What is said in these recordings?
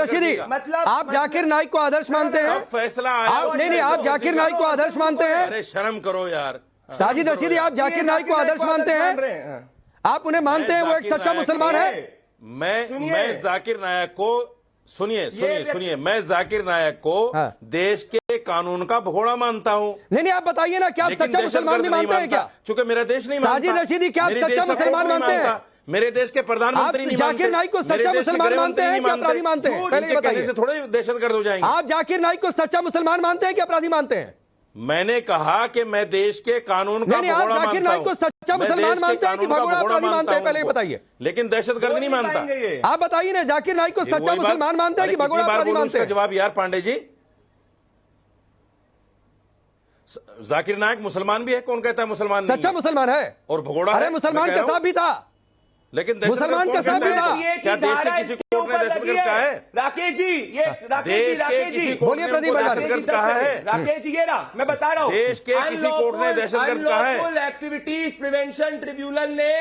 रशीदी, मतलब आप जाकिर नाइक को आदर्श मानते हैं? फैसला नहीं, आप जाकिर नाइक को आदर्श मानते हैं? अरे शर्म करो यार। साजिद रशीदी, आप जाकिर नाइक को आदर्श मानते हैं? आप उन्हें मानते हैं वो एक सच्चा मुसलमान है? मैं जाकिर नायक को सुनिए, मैं जाकिर नायक को देश के कानून का भगोड़ा मानता हूँ। नहीं, आप बताइए ना, क्या आप सच्चा मुसलमान भी मानते हैं क्या? चूंकि मेरा देश नहीं मानता। साजिद रशीदी, क्या आप सच्चा मुसलमान मानते हैं? मेरे देश के प्रधानमंत्री नहीं मानते। जाकिर नाइक को सच्चा मुसलमान मानते हैं कि अपराधी मानते हैं? पहले बताइए। से थोड़े दहशतगर्द हो जाएंगे। आप जाकिर नाइक को सच्चा मुसलमान मानते हैं कि अपराधी मानते हैं? मैंने कहा कि मैं देश के कानून का नहीं, आप जाकिर नाइक को सच्चा मुसलमान मानते हैं कि भगोड़ा अपराधी मानते हैं? पहले बताइए। लेकिन दहशतगर्द नहीं मानता। आप बताइए ना, जाकिर नाइक को सच्चा मुसलमान मानते हैं कि भगोड़ा अपराधी मानते हैं? जवाब यार पांडे जी, जाकिर नाइक मुसलमान भी है? कौन कहता है मुसलमान नहीं? सच्चा मुसलमान है और भगोड़ा। अरे मुसलमान कसाब भी था, लेकिन मुसलमान कसाब भी था। क्या देश के किसी कोर्ट ने दहशतगर्द कहा है? राकेश जी, ये राकेश जी बोलिए प्रदीप भंडारी। दहशतगर्द कहा है? राकेश जी, ये ना मैं बता रहा हूँ, देश के किसी कोर्ट ने दहशतगर्द कहा है? अनलॉफुल एक्टिविटीज प्रिवेंशन ट्रिब्यूनल ने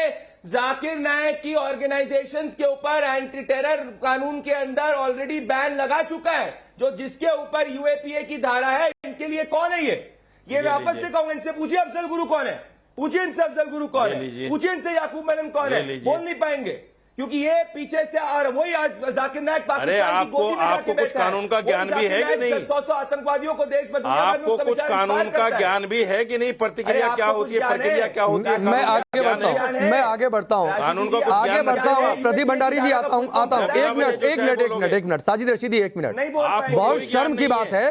जाकिर नाइक की ऑर्गेनाइजेशंस के ऊपर एंटी टेरर कानून के अंदर ऑलरेडी बैन लगा चुका है, जो जिसके ऊपर यूएपीए की धारा है। इनके लिए कौन है ये वापस से कहूंगा, इनसे पूछिए अफजल गुरु कौन है, पूछिए इनसे अफजल गुरु कौन है, पूछिए इनसे याकूब मेनन कौन है, बोल नहीं पाएंगे क्योंकि ये पीछे से और वही आज जाकिर नाइक पाकिस्तान की गोदी में आपको कुछ कानून का ज्ञान भी है कि नहीं? 100 आतंकवादियों को देश में, आपको कुछ कानून का ज्ञान भी है कि नहीं? प्रतिक्रिया क्या होती है, प्रक्रिया क्या होती है? मैं आगे बढ़ता हूँ, कानून को आगे बढ़ता हूँ। प्रदीप भंडारी जी, आता हूँ। एक मिनट साजिद रशीदी, एक मिनट। बहुत शर्म की बात है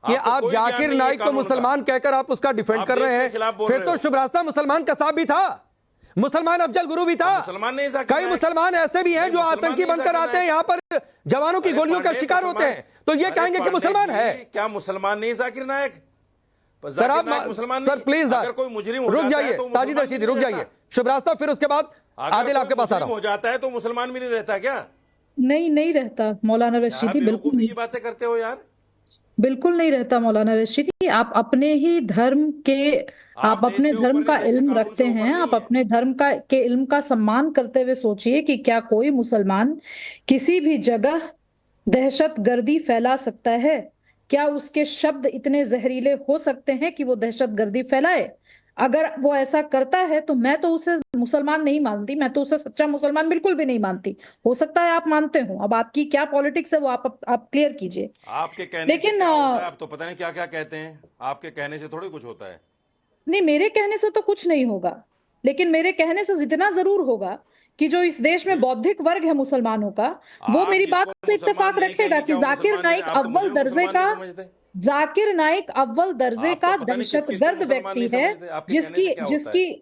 कि आप जाकिर नाइक को मुसलमान कहकर आप उसका डिफेंड कर रहे हैं। फिर तो शुभरास्ता मुसलमान कसाब भी था, मुसलमान अफजल गुरु भी था। कई मुसलमान ऐसे भी हैं जो आतंकी बनकर आते हैं, यहाँ पर जवानों की गोलियों का शिकार होते हैं, तो ये कहेंगे कि मुसलमान है? क्या मुसलमान नहीं जाकिर नाइक? सर आप सर प्लीज रुक जाइए, साजिद रशीदी रुक जाइए। शुभरास्ता, फिर उसके बाद आदिल आपके पास आ रहा हूं। हो जाता है तो मुसलमान भी नहीं रहता क्या? नहीं रहता मौलाना रशीदी, बिल्कुल नहीं बातें करते हो यार, बिल्कुल नहीं रहता मौलाना रशीदी। आप अपने ही धर्म के, आप अपने धर्म का इल्म रखते हैं, आप अपने धर्म के इल्म का सम्मान करते हुए सोचिए कि क्या कोई मुसलमान किसी भी जगह दहशतगर्दी फैला सकता है? क्या उसके शब्द इतने जहरीले हो सकते हैं कि वो दहशतगर्दी फैलाए? अगर वो ऐसा करता है तो मैं तो उसे मुसलमान नहीं मानती, मैं तो उसे सच्चा मुसलमान बिल्कुल भी नहीं मानती। हो सकता है आप मानते हो, अब आपकी क्या पॉलिटिक्स है वो आप क्लियर कीजिए। आपके कहने लेकिन से क्या होता है? आप तो पता नहीं क्या क्या कहते हैं, आपके कहने से थोड़ी कुछ होता है। नहीं, मेरे कहने से तो कुछ नहीं होगा, लेकिन मेरे कहने से इतना जरूर होगा कि जो इस देश में बौद्धिक वर्ग है मुसलमानों का, वो मेरी बात से इत्तेफाक रखेगा कि जाकिर नाइक अव्वल दर्जे का दहशतगर्द व्यक्ति है,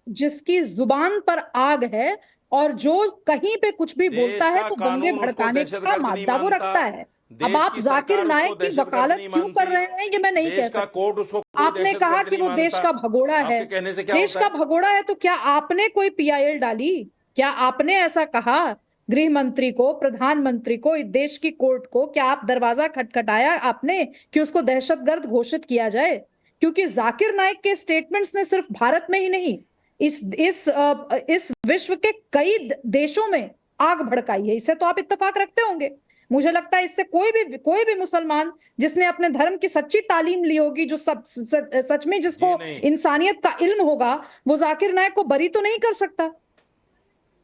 जिसकी जुबान पर आग है और जो कहीं पे कुछ भी बोलता है तो दंगे भड़काने का मादा वो रखता है। अब आप जाकिर नाइक की वकालत क्यों कर रहे हैं ये मैं नहीं कह सकता। आपने कहा कि वो देश का भगोड़ा है, देश का भगोड़ा है, तो क्या आपने कोई पीआईएल डाली? क्या आपने ऐसा कहा गृह मंत्री को, प्रधानमंत्री को, इस देश की कोर्ट को? क्या आप दरवाजा खटखटाया आपने कि उसको दहशतगर्द घोषित किया जाए? क्योंकि जाकिर नाइक के स्टेटमेंट्स ने सिर्फ भारत में ही नहीं, इस विश्व के कई देशों में आग भड़काई है। इससे तो आप इत्तेफाक रखते होंगे। मुझे लगता है इससे कोई भी मुसलमान जिसने अपने धर्म की सच्ची तालीम ली होगी, जो सच में जिसको इंसानियत का इल्म होगा, वो जाकिर नाइक को बरी तो नहीं कर सकता।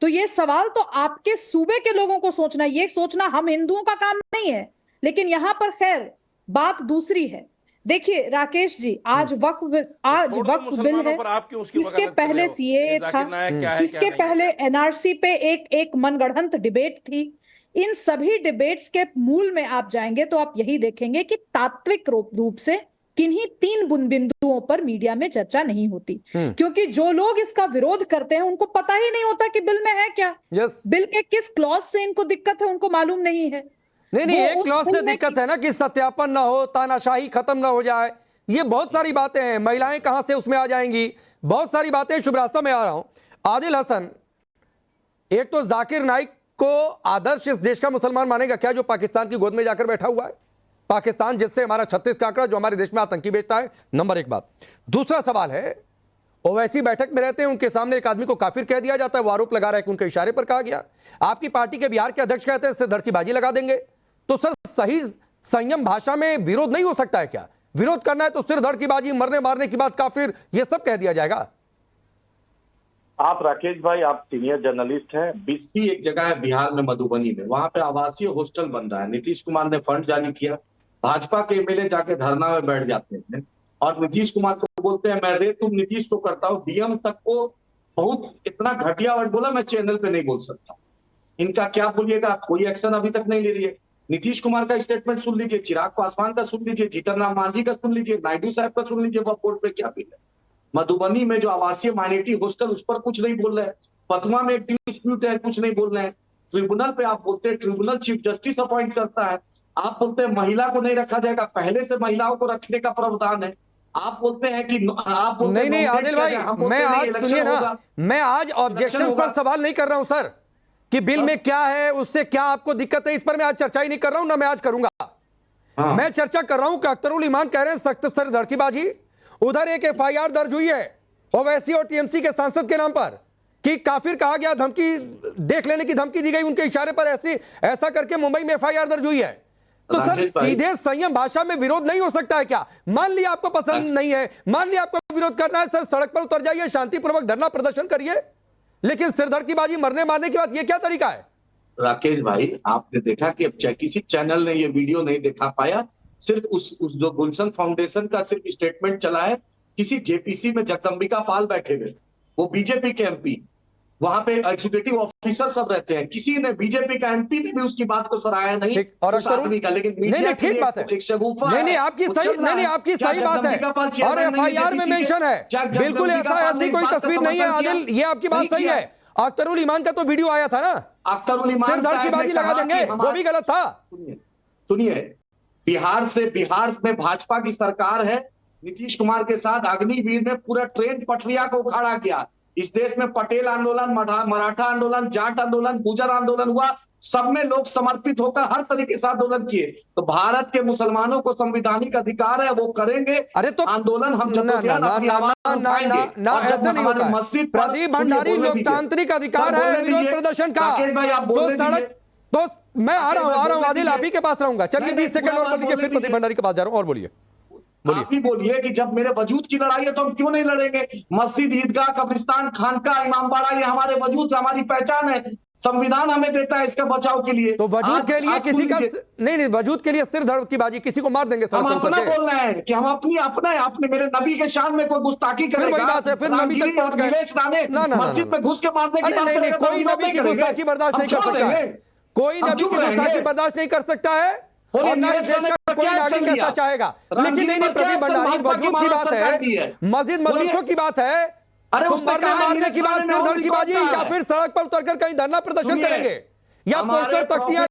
तो ये सवाल तो आपके सूबे के लोगों को सोचना, ये सोचना हम हिंदुओं का काम नहीं है। लेकिन यहां पर खैर बात दूसरी है। देखिए राकेश जी, आज वक्फ बिल है, इसके पहले सीएए था, इसके पहले एनआरसी पे एक मनगढ़ंत डिबेट थी। इन सभी डिबेट्स के मूल में आप जाएंगे तो आप यही देखेंगे कि तात्विक रूप से किन्हीं 3 बिंदुओं पर मीडिया में चर्चा नहीं होती, क्योंकि जो लोग इसका विरोध करते हैं उनको पता ही नहीं होता कि बिल में है क्या। बिल के किस क्लॉज से इनको दिक्कत है उनको मालूम नहीं है। नहीं, एक क्लॉज से दिक्कत है ना कि सत्यापन ना हो, तानाशाही खत्म ना हो जाए, ये बहुत सारी बातें हैं। महिलाएं कहां से उसमें आ जाएंगी, बहुत सारी बातें। शुभ रास्ता में आ रहा हूं। आदिल हसन, एक तो जाकिर नाइक को आदर्श इस देश का मुसलमान मानेगा क्या, जो पाकिस्तान की गोद में जाकर बैठा हुआ है? पाकिस्तान जिससे हमारा 36 का आंकड़ा, जो हमारे देश में आतंकी बेचता है, नंबर 1 बात। दूसरा सवाल है, ओवैसी बैठक में रहते हैं, उनके सामने एक आदमी को काफिर कह दिया जाता है, वो आरोप लगा रहा है कि उनके इशारे पर कहा गया। आपकी पार्टी के बिहार के अध्यक्ष कहते हैं इससे धड़ की बाजी लगा देंगे। तो सर सही संयम भाषा में विरोध नहीं हो सकता है क्या? विरोध करना है तो सिर धड़ की बाजी, मरने मारने की बात काफिर, ये सब कह दिया जाएगा? आप राकेश भाई, आप सीनियर जर्नलिस्ट हैं। बिस्फी एक जगह है बिहार में, मधुबनी में, वहां पे आवासीय हॉस्टल बन रहा है। नीतीश कुमार ने फंड जारी किया, भाजपा के एमएलए जाके धरना में बैठ जाते हैं और नीतीश कुमार को बोलते हैं मैं तुम नीतीश को करता हूँ। डीएम तक को बहुत इतना घटिया वर्ड बोला, मैं चैनल पे नहीं बोल सकता। इनका क्या बोलिएगा, कोई एक्शन अभी तक नहीं ले रही है। नीतीश कुमार का स्टेटमेंट सुन लीजिए, चिराग पासवान का सुन लीजिए, जीतन राम मांझी का सुन लीजिए, नायडू साहब का सुन लीजिए, वह बोर्ड पे क्या बिल है। मधुबनी में जो आवासीय माइनॉरिटी हॉस्टल, उस पर कुछ नहीं बोल रहे हैं। पतवा में एक डिस्प्यूट है, कुछ नहीं बोल रहे हैं। ट्रिब्यूनल पे आप बोलते हैं ट्रिब्यूनल चीफ जस्टिस अपॉइंट करता है, आप बोलते हैं महिला को नहीं रखा जाएगा, पहले से महिलाओं को रखने का प्रावधान है। आप बोलते हैं कि आप बोलते नहीं आदिल भाई, मैं आज सुनिए ना, मैं आज ऑब्जेक्शन पर सवाल नहीं कर रहा हूं सर कि बिल में क्या है, उससे क्या आपको दिक्कत है, इस पर मैं आज चर्चा ही नहीं कर रहा हूं, ना मैं आज करूंगा। मैं चर्चा कर रहा हूं कि अख्तरुल इमान कह रहे हैं सख्त सर धड़कीबाजी। उधर एक एफआईआर दर्ज हुई है ओवैसी और टीएमसी के सांसद के नाम पर कि काफिर कहा गया, धमकी देख लेने की धमकी दी गई उनके इशारे पर, ऐसा करके मुंबई में एफआईआर दर्ज हुई है। तो सर सीधे संयम भाषा में विरोध नहीं हो सकता है क्या? मान लिया आपको पसंद नहीं है, मान लिया आपको विरोध करना है, सर सड़क पर उतर जाइए, शांतिपूर्वक धरना प्रदर्शन करिए, लेकिन सिरधड़ की बाजी, मरने मारने की बात, ये क्या तरीका है? राकेश भाई, आपने देखा कि अब किसी चैनल ने ये वीडियो नहीं दिखा पाया, सिर्फ उस जो गुलशन फाउंडेशन का सिर्फ स्टेटमेंट चला है। किसी जेपीसी में जगदम्बिका पाल बैठे हुए, वो बीजेपी के एमपी, वहां पे एग्जीक्यूटिव ऑफिसर सब रहते हैं, किसी ने बीजेपी का एमपी ने भी उसकी बात को सराहाया नहीं और उस आदमी का। लेकिन नहीं ठीक बात है, नहीं आपकी सही बात है, और एफआईआर में मेंशन है, बिल्कुल ऐसी कोई तस्वीर नहीं है आदिल, ये आपकी बात सही है। अख्तरुल इमान का तो वीडियो आया था ना, अख्तरुल इमान सिर धड़ की बाजी लगा देंगे, वो भी गलत था। सुनिए, बिहार में भाजपा की सरकार है, नीतीश कुमार के साथ अग्निवीर में पूरा ट्रेन पटरिया को उखाड़ा किया। इस देश में पटेल आंदोलन, मराठा आंदोलन, जाट आंदोलन, गुर्जर आंदोलन हुआ, सब में लोग समर्पित होकर हर तरीके से आंदोलन किए। तो भारत के मुसलमानों को संवैधानिक अधिकार है, वो करेंगे। अरे तो आंदोलन हम मस्जिद प्रदीप भंडारी लोकतांत्रिक अधिकार है विरोध प्रदर्शन का। तो सड़क, तो मैं आ रहा हूं आदिल, आप ही के पास रहूंगा। चलिए 20 सेकंड और बोल दीजिए, फिर प्रदीप भंडारी के पास जा रहा हूं, और बोलिए। आप ही बोलिए कि जब मेरे वजूद की लड़ाई है तो हम क्यों नहीं लड़ेंगे? मस्जिद, ईदगाह, कब्रिस्तान, खानका, इमामबाड़ा, ये हमारे वजूद, हमारी पहचान है। संविधान हमें देता है इसका बचाव के लिए। तो वजूद के लिए किसी का नहीं, वजूद के लिए सिर धड़ की बाजी, किसी को मार देंगे। हम अपना बोल रहे हैं कि हम अपना है, आपने मेरे नबी के शान में कोई गुस्ताखी करेगा, वही बात है, फिर नबी तक पहुंच गए, मस्जिद में घुस के मारने की बात करेगा। कोई नबी की गुस्ताखी बर्दाश्त नहीं कर सकता है, कोई नबी की गुस्ताखी बर्दाश्त नहीं कर सकता है, और ना इस देश का कोई नागरिक ऐसा चाहेगा। लेकिन नहीं, प्रदीप भंडारी, वजूद की बात है, मस्जिद मदरसों की बात है, तो मरने मारने की बात, सिर धड़ की बाजी, या फिर सड़क पर उतरकर कहीं धरना प्रदर्शन करेंगे, या पोस्टर तख्तियां